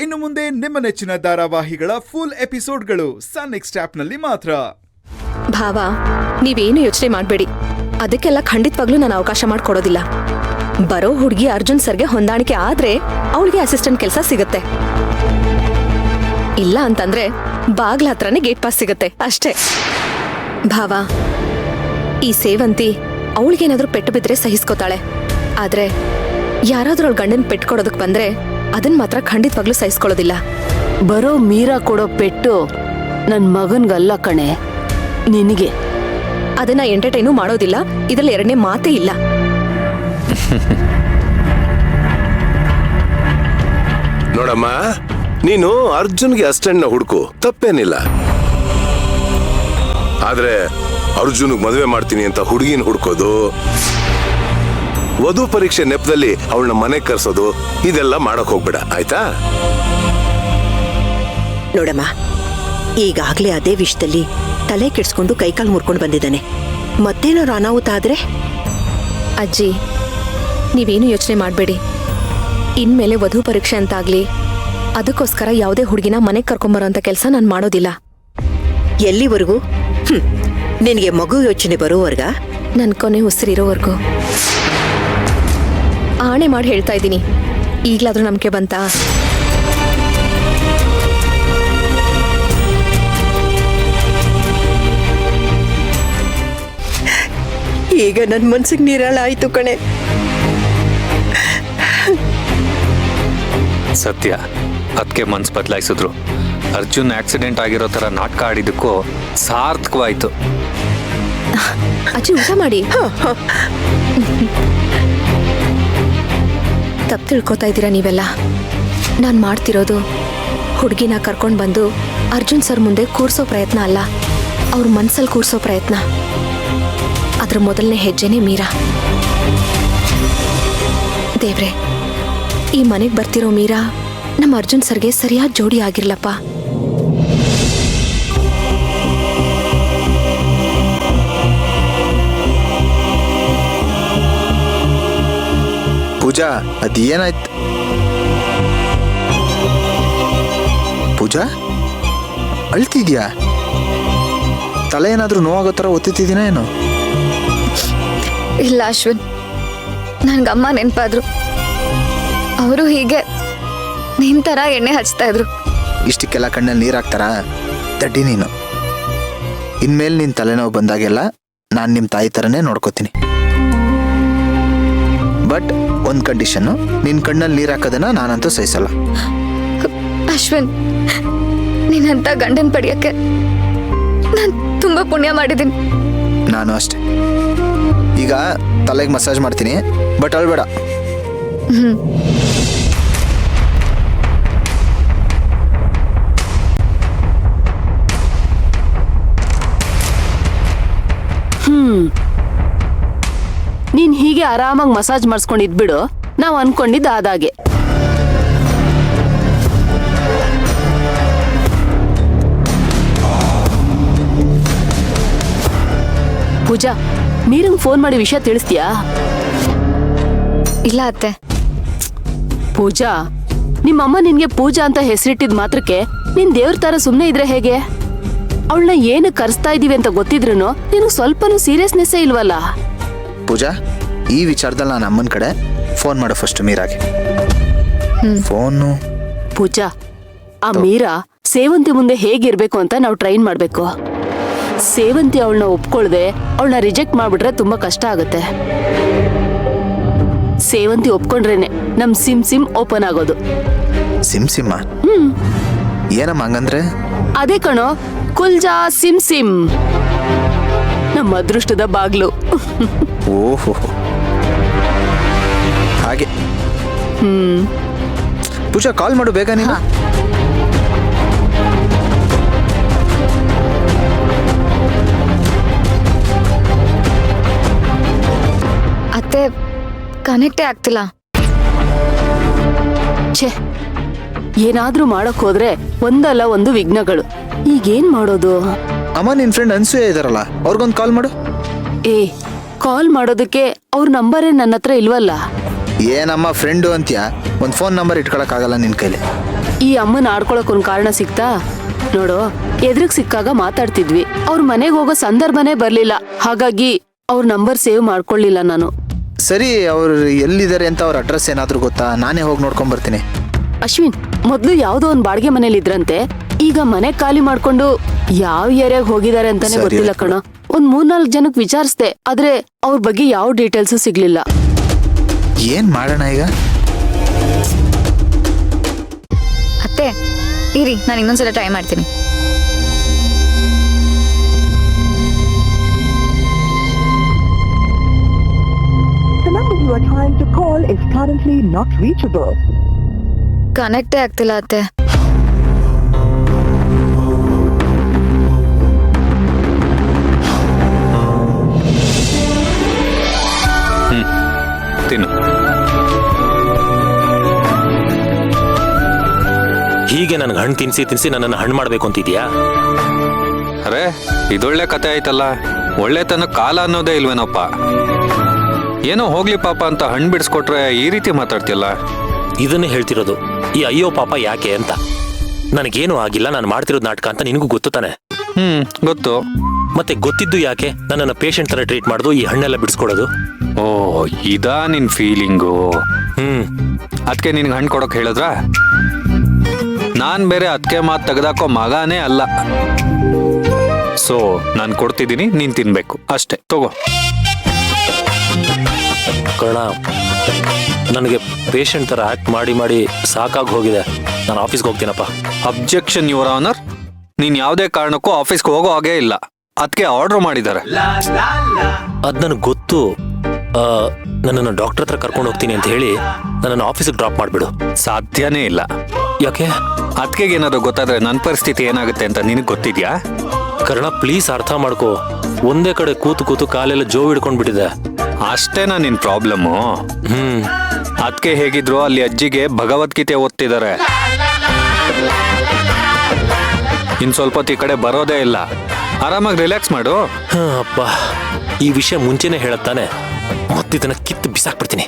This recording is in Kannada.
ಇನ್ನು ಮುಂದೆ ನಿಮ್ಮ ನೆಚ್ಚಿನ ಧಾರಾವಾಹಿಗಳ ಫುಲ್ ಎಪಿಸೋಡ್ಗಳು ಸನ್ ನೆಕ್ಸ್ಟ್ ಆಪ್ನಲ್ಲಿ ಮಾತ್ರ. ಭಾವ, ನೀವೇನು ಯೋಚನೆ ಮಾಡಬೇಡಿ. ಅದಕ್ಕೆಲ್ಲ ಖಂಡಿತವಾಗ್ಲೂ ನಾನು ಅವಕಾಶ ಮಾಡಿಕೊಡೋದಿಲ್ಲ. ಬರೋ ಹುಡುಗಿ ಅರ್ಜುನ್ ಸರ್ಗೆ ಹೊಂದಾಣಿಕೆ ಆದ್ರೆ ಅವಳಿಗೆ ಅಸಿಸ್ಟೆಂಟ್ ಕೆಲಸ ಸಿಗುತ್ತೆ. ಇಲ್ಲ ಅಂತಂದ್ರೆ ಬಾಗ್ಲ ಹತ್ರನೇ ಗೇಟ್ ಪಾಸ್ ಸಿಗುತ್ತೆ ಅಷ್ಟೇ. ಭಾವ, ಈ ಸೇವಂತಿ ಅವಳಿಗೇನಾದ್ರೂ ಪೆಟ್ಟು ಬಿದ್ರೆ ಸಹಿಸ್ಕೋತಾಳೆ. ಆದ್ರೆ ಯಾರಾದ್ರೂ ಅವಳ ಗಂಡನ್ ಪೆಟ್ಟು ಕೊಡೋದಕ್ ಬಂದ್ರೆ ಅದನ್ ಮಾತ್ರ ಖಂಡಿತವಾಗ್ಲೂ ಸಹಿಸ್ಕೊಳ್ಳೋದಿಲ್ಲ. ಬರೋ ಮೀರಾ ಕೊಡೋ ಪೆಟ್ಟು ನನ್ ಮಗನ್ಗಲ್ಲ ಕಣೆ, ನಿನಗೆ. ಅದನ್ನ ಎಂಟರ್ಟೈನು ಮಾಡೋದಿಲ್ಲ. ಇದ್ರಲ್ಲಿ ಎರಡನೇ ಮಾತೇ ಇಲ್ಲ. ನೋಡಮ್ಮ, ನೀನು ಅರ್ಜುನ್ಗೆ ಅಸ್ಟೆಂಟ್ನ ಹುಡುಕು, ತಪ್ಪೇನಿಲ್ಲ. ಆದ್ರೆ ಅರ್ಜುನ್ಗೆ ಮದುವೆ ಮಾಡ್ತೀನಿ ಅಂತ ಹುಡುಗಿನ ಹುಡ್ಕೋದು, ವಧು ಪರೀಕ್ಷೆ ನೆಪದಲ್ಲಿ ಅವಳನ್ನ ಮನೆಗೆ ಕರ್ಸೋದು, ಇದೆಲ್ಲ ಮಾಡಕ್ ಹೋಗ್ಬೇಡ, ಆಯ್ತಾ? ನೋಡಮ್ಮ, ಈಗಾಗ್ಲೇ ಅದೇ ವಿಷಯದಲ್ಲಿ ತಲೆ ಕೆಡ್ಸ್ಕೊಂಡು ಕೈಕಾಲು ಮುರ್ಕೊಂಡು ಬಂದಿದ್ದಾನೆ. ಮತ್ತೇನಾದ್ರು ಅನಾಹುತ ಆದ್ರೆ? ಅಜ್ಜಿ, ನೀವೇನು ಯೋಚನೆ ಮಾಡಬೇಡಿ. ಇನ್ಮೇಲೆ ವಧು ಪರೀಕ್ಷೆ ಅಂತಾಗ್ಲಿ ಅದಕ್ಕೋಸ್ಕರ ಯಾವುದೇ ಹುಡುಗಿನ ಮನೆಗೆ ಕರ್ಕೊಂಬರೋಂಥ ಕೆಲಸ ನಾನು ಮಾಡೋದಿಲ್ಲ. ಎಲ್ಲಿವರೆಗೂ? ನಿನಗೆ ಮಗು ಯೋಚನೆ ಬರೋವರ್ಗ? ನನ್ನ ಕೊನೆ ಉಸಿರಿರೋವರೆಗೂ. ಆಣೆ ಮಾಡಿ ಹೇಳ್ತಾ ಇದ್ದೀನಿ. ಈಗ್ಲಾದ್ರೂ ನಂಬಿಕೆ ಬಂತಾ? ಈಗ ನನ್ನ ಮನ್ಸಿಗೆ ನೀರಾಳ ಆಯ್ತು ಕಣೆ. ಸತ್ಯ, ಅದಕ್ಕೆ ಮನ್ಸು ಬದಲಾಯಿಸಿದ್ರು. ಅರ್ಜುನ್ ಆಕ್ಸಿಡೆಂಟ್ ಆಗಿರೋ ತರ ನಾಟಕ ಆಡಿದಕ್ಕೂ ಸಾರ್ಥಕವಾಯ್ತು. ಅಜ್ಜಿ, ಊಟ ಮಾಡಿ. ತಪ್ಪು ತಿಳ್ಕೊತಾ ಇದ್ದೀರಾ ನೀವೆಲ್ಲ. ನಾನು ಮಾಡ್ತಿರೋದು ಹುಡುಗಿನ ಕರ್ಕೊಂಡು ಬಂದು ಅರ್ಜುನ್ ಸರ್ ಮುಂದೆ ಕೂರ್ಸೋ ಪ್ರಯತ್ನ ಅಲ್ಲ, ಅವ್ರ ಮನ್ಸಲ್ಲಿ ಕೂರ್ಸೋ ಪ್ರಯತ್ನ. ಅದ್ರ ಮೊದಲನೇ ಹೆಜ್ಜೆನೇ ಮೀರಾ. ದೇವ್ರೆ, ಈ ಮನೆಗೆ ಬರ್ತಿರೋ ಮೀರಾ ನಮ್ಮ ಅರ್ಜುನ್ ಸರ್ಗೆ ಸರಿಯಾದ ಜೋಡಿ ಆಗಿರ್ಲಪ್ಪ. ಪೂಜಾ, ಅದೇನಾಯ್ತು? ಪೂಜಾ, ಅಳ್ತಿದ್ಯಾ? ತಲೆ ಏನಾದ್ರೂ ನೋವಾಗೋ ಥರ ಒತ್ತಿದ್ದೀನ ಏನು? ಇಲ್ಲ ಅಶ್ವಿನ್, ನನ್ಗಮ್ಮ ನೆನಪಾದ್ರು. ಅವರು ಹೀಗೆ ನಿನ್ ತರ ಎಣ್ಣೆ ಹಚ್ತಾ ಇದ್ರು. ಇಷ್ಟಕ್ಕೆಲ್ಲ ಕಣ್ಣಲ್ಲಿ ನೀರು ಹಾಕ್ತಾರ? ದಡ್ಡಿ ನೀನು. ಇನ್ಮೇಲೆ ನಿನ್ನ ತಲೆನೋವು ಬಂದಾಗೆಲ್ಲ ನಾನು ನಿಮ್ಮ ತಾಯಿ ಥರನೇ ನೋಡ್ಕೋತೀನಿ. ಬಟ್ ಒಂದು ಕಂಡೀಷನ್ನು, ನಿನ್ನ ಕಣ್ಣಲ್ಲಿ ನೀರು ಹಾಕೋದನ್ನ ನಾನಂತೂ ಸಹಿಸಲ್ಲ. ಅಶ್ವಿನ್, ನೀನಂತ ಗಂಡನ್ ಪಡೆಯಕ್ಕೆ ನಾನು ತುಂಬಾ ಪುಣ್ಯ ಮಾಡಿದ್ದೀನಿ. ನಾನು ಅಷ್ಟೆ. ಈಗ ತಲೆಗೆ ಮಸಾಜ್ ಮಾಡ್ತೀನಿ, ಬಟ್ ಅಳ್ಬೇಡ. ನೀನ್ ಹೀಗೆ ಆರಾಮಾಗಿ ಮಸಾಜ್ ಮಾಡಿಸ್ಕೊಂಡಿದ್ಬಿಡು. ನಾವು ಅನ್ಕೊಂಡಿದ್ದ ಆದಾಗೆ. ಪೂಜಾ, ಮೀರಂಗ್ ಫೋನ್ ಮಾಡಿ ವಿಷಯ ತಿಳಿಸ್ತೀಯಾ? ಇಲ್ಲ ಅತ್ತೆ. ಪೂಜಾ, ನಿಮ್ಮಮ್ಮ ನಿನ್ಗೆ ಪೂಜಾ ಅಂತ ಹೆಸರಿಟ್ಟಿದ್ ಮಾತ್ರಕ್ಕೆ ನೀನ್ ದೇವ್ರ ತರ ಸುಮ್ನೆ ಇದ್ರೆ ಹೇಗೆ? ಅವಳನ್ನ ಏನು ಕರೆಸ್ತಾ ಇದೀವಿ ಅಂತ ಗೊತ್ತಿದ್ರು ನಿನಗೆ ಸ್ವಲ್ಪನೂ ಸೀರಿಯಸ್ನೆಸ್ಸೇ ಇಲ್ವಲ್ಲ? ಪೂಜಾ, ಈ ವಿಚಾರದಲ್ಲಿ ನಾನು ಅಮ್ಮನ ಕಡೆ ಫೋನ್ ಮಾಡೋ ಫಸ್ಟ್ ಮೀರಾಗೆ. ಫೋನು. ಪೂಜಾ, ಆ ಮೀರಾ ಸೇವಂತಿ ಮುಂದೆ ಹೇಗಿರ್ಬೇಕು ಅಂತ ನಾವು ಟ್ರೈನ್ ಮಾಡ್ಬೇಕು. ಸೇವಂತಿ ಅವಳನ್ನ ಒಪ್ಕೊಳ್ದೆ ಅವಳನ್ನ ರಿಜೆಕ್ಟ್ ಮಾಡ್ಬಿಟ್ರೆ ತುಂಬಾ ಕಷ್ಟ ಆಗುತ್ತೆ. ಸೇವಂತಿ ಒಪ್ಕೊಂಡ್ರೇನೆ ನಮ್ ಸಿಮ್ ಓಪನ್ ಆಗೋದು. ಸಿಮ್? ಏನಮ್ಮ ಹಂಗಂದ್ರೆ? ಅದೇ ಕಣೋ, ಕುಲ್ಜಾ ಸಿಮ್ ನಮ್ಮ ಅದೃಷ್ಟದ ಬಾಗ್ಲು. ಓಹೋ, ಹಾಗೆ. ಪೂಜಾ, ಕಾಲ್ ಮಾಡು ಬೇಗ ನೀನು. ಅತ್ತೆ, ಕನೆಕ್ಟೇ ಆಗ್ತಿಲ್ಲ. ಛೇ, ಏನಾದ್ರೂ ಮಾಡಕ್ ಹೋದ್ರೆ ಒಂದಲ್ಲ ಒಂದು ವಿಘ್ನಗಳು. ಈಗೇನ್ ಮಾಡೋದು? ಅಮ್ಮ, ನಿನ್ ಫ್ರೆಂಡ್ ಅನ್ಸೂಯ ಇದಾರಲ್ಲ, ಅವ್ರಿಗೊಂದು ಕಾಲ್ ಮಾಡು. ಕಾಲ್ ಮಾಡೋದಕ್ಕೆ ಅವ್ರ ನಂಬರೇ ನನ್ನ ಹತ್ರ ಇಲ್ವಲ್ಲ. ಏನಮ್ಮ ಫ್ರೆಂಡು ಅಂತ್ಯಾ? ಒಂದು ಫೋನ್ ನಂಬರ್ ಇಟ್ಕೊಳಕ್ ಆಗಲ್ಲ ನಿನ್ ಕೈಲಿ. ಈ ಅಮ್ಮನ ಆಡ್ಕೊಳಕ್ ಒಂದ್ ಕಾರಣ ಸಿಕ್ತಾ? ನೋಡು, ಎದುರಿಗೆ ಸಿಕ್ಕಾಗ ಮಾತಾಡ್ತಿದ್ವಿ. ಅವ್ರ ಮನೆಗೆ ಹೋಗೋ ಸಂದರ್ಭನೇ ಬರ್ಲಿಲ್ಲ, ಹಾಗಾಗಿ ಅವ್ರ ನಂಬರ್ ಸೇವ್ ಮಾಡ್ಕೊಳ್ಳಿಲ್ಲ ನಾನು. ಸರಿ, ಅವ್ರು ಎಲ್ಲಿದ್ದಾರೆ ಅಂತ ಅವ್ರ ಅಡ್ರೆಸ್ ಏನಾದರೂ ಗೊತ್ತಾ? ನಾನೇ ಹೋಗಿ ನೋಡ್ಕೊಂಡ್ ಬರ್ತೀನಿ. ಅಶ್ವಿನ್, ಮೊದ್ಲು ಯಾವ್ದೋ ಒಂದ್ ಬಾಡಿಗೆ ಮನೇಲಿ ಇದ್ರಂತೆ. ಈಗ ಮನೆ ಖಾಲಿ ಮಾಡ್ಕೊಂಡು ಯಾವ ಏರಿಯಾಗ ಹೋಗಿದ್ದಾರೆ ಅಂತಾನೆ ಸರಿ, ಗೊತ್ತಿಲ್ಲ ಆಯ್ತು. ಕಣ. ಒಂದ್ 3-4 ಜನಕ್ ವಿಚಾರಿಸ್ದೆ, ಆದ್ರೆ ಅವ್ರ ಬಗ್ಗೆ ಯಾವ ಡೀಟೇಲ್ಸ್ ಸಿಗ್ಲಿಲ್ಲ. ಏನ್ ಮಾಡೋಣ ಈಗ? ಅತ್ತೆ ಇರಿ, ನಾನು ಇನ್ನೊಂದ್ಸಲ ಟ್ರೈ ಮಾಡ್ತೀನಿ. The number you are trying to call is currently not reachable. ಕನೆಕ್ಟೇ ಆಗ್ತಿಲ್ಲ ಅತ್ತೆ. ತಿನ್ನು. ಹೀಗೆ ನನಗೆ ಹಣ್ಣು ತಿನ್ಸಿ ನನ್ನನ್ನು ಹಣ್ಣು ಮಾಡಬೇಕು ಅಂತಿದ್ಯಾ? ಅರೆ, ಇದೊಳ್ಳೆ ಕತೆ ಆಯ್ತಲ್ಲ. ಒಳ್ಳೆತನ ಕಾಲ ಅನ್ನೋದೇ ಇಲ್ವೇನಪ್ಪ. ಏನೋ ಹೋಗ್ಲಿ ಪಾಪ ಅಂತ ಹಣ್ಣು ಬಿಡಿಸ್ಕೊಟ್ರೆ ಈ ರೀತಿ ಮಾತಾಡ್ತಿಯಲ್ಲ. ಇದನ್ನೇ ಹೇಳ್ತಿರೋದು, ಈ ಅಯ್ಯೋ ಪಾಪ ಯಾಕೆ ಅಂತ. ನನಗೇನು ಆಗಿಲ್ಲ, ನಾನು ಮಾಡ್ತಿರೋದು ನಾಟಕ ಅಂತ ನಿನಗೂ ಗೊತ್ತು ತಾನೆ? ಗೊತ್ತು. ಮತ್ತೆ ಗೊತ್ತಿದ್ದು ಯಾಕೆ ನನ್ನನ್ನು ಪೇಷಂಟ್ ತರ ಟ್ರೀಟ್ ಮಾಡೋದು, ಈ ಹಣ್ಣೆಲ್ಲ ಬಿಡಿಸ್ಕೊಡೋದು? ಓ, ಇದಾ ನಿನ್ ಫೀಲಿಂಗು? ಅದಕ್ಕೆ ನಿನ್ಗೆ ಹಣ್ಣು ಕೊಡೋಕೆ ಹೇಳಿದ್ರ? ನಾನ್ ಬೇರೆ ಅದಕ್ಕೆ ಮಾತು ತೆಗೆದಾಕೋ ಮಗಾನೇ ಅಲ್ಲ. ಸೊ ನಾನು ಕೊಡ್ತಿದ್ದೀನಿ, ನೀನ್ ತಿನ್ಬೇಕು ಅಷ್ಟೇ. ತಗೋ. ಕರ್ಣ, ನನಗೆ ಪೇಷಂಟ್ ತರ ಆಕ್ಟ್ ಮಾಡಿ ಮಾಡಿ ಸಾಕಾಗಿ ಹೋಗಿದೆ. ನಾನು ಆಫೀಸ್ಗೆ ಹೋಗ್ತೀನಪ್ಪ. Objection your honour. ನೀನ್ ಯಾವುದೇ ಕಾರಣಕ್ಕೂ ಆಫೀಸ್ಗೆ ಹೋಗೋ ಹಾಗೇ ಇಲ್ಲ. ಅದಕ್ಕೆ ಆರ್ಡರ್ ಮಾಡಿದ್ದಾರೆ. ಅದ್ ನನಗೆ ಗೊತ್ತು. ನನ್ನನ್ನು ಡಾಕ್ಟರ್ ಹತ್ರ ಕರ್ಕೊಂಡು ಹೋಗ್ತೀನಿ ಅಂತ ಹೇಳಿ ನನ್ನನ್ನು ಆಫೀಸಿಗೆ ಡ್ರಾಪ್ ಮಾಡಿಬಿಡು. ಸಾಧ್ಯನೇ ಇಲ್ಲ. ಯಾಕೆ? ಅದಕ್ಕೆ ಏನಾದ್ರು ಗೊತ್ತಾದ್ರೆ ನನ್ನ ಪರಿಸ್ಥಿತಿ ಏನಾಗುತ್ತೆ ಅಂತ ನಿನಗೆ ಗೊತ್ತಿದ್ಯಾ? ಕರ್ಣ, ಪ್ಲೀಸ್ ಅರ್ಥ ಮಾಡ್ಕೋ. ಒಂದೇ ಕಡೆ ಕೂತು ಕಾಲೆಲ್ಲ ಜೋ ಹಿಡ್ಕೊಂಡ್ಬಿಟ್ಟಿದೆ. ಅಷ್ಟೇನಾ ನಿನ್ ಪ್ರಾಬ್ಲಮ್ಮು? ಅದಕ್ಕೆ ಹೇಗಿದ್ರು ಅಲ್ಲಿ ಅಜ್ಜಿಗೆ ಭಗವದ್ಗೀತೆ ಓದ್ತಿದ್ದಾರೆ. ಇನ್ ಸ್ವಲ್ಪ ಹೊತ್ತು ಈ ಕಡೆ ಬರೋದೇ ಇಲ್ಲ. ಆರಾಮಾಗಿ ರಿಲ್ಯಾಕ್ಸ್ ಮಾಡು. ಅಪ್ಪ, ಈ ವಿಷಯ ಮುಂಚೆನೆ ಹೇಳತ್ತಾನೆ. ಮತ್ತಿದನ್ನ ಕಿತ್ತು ಬಿಸಾಕ್ಬಿಡ್ತೀನಿ.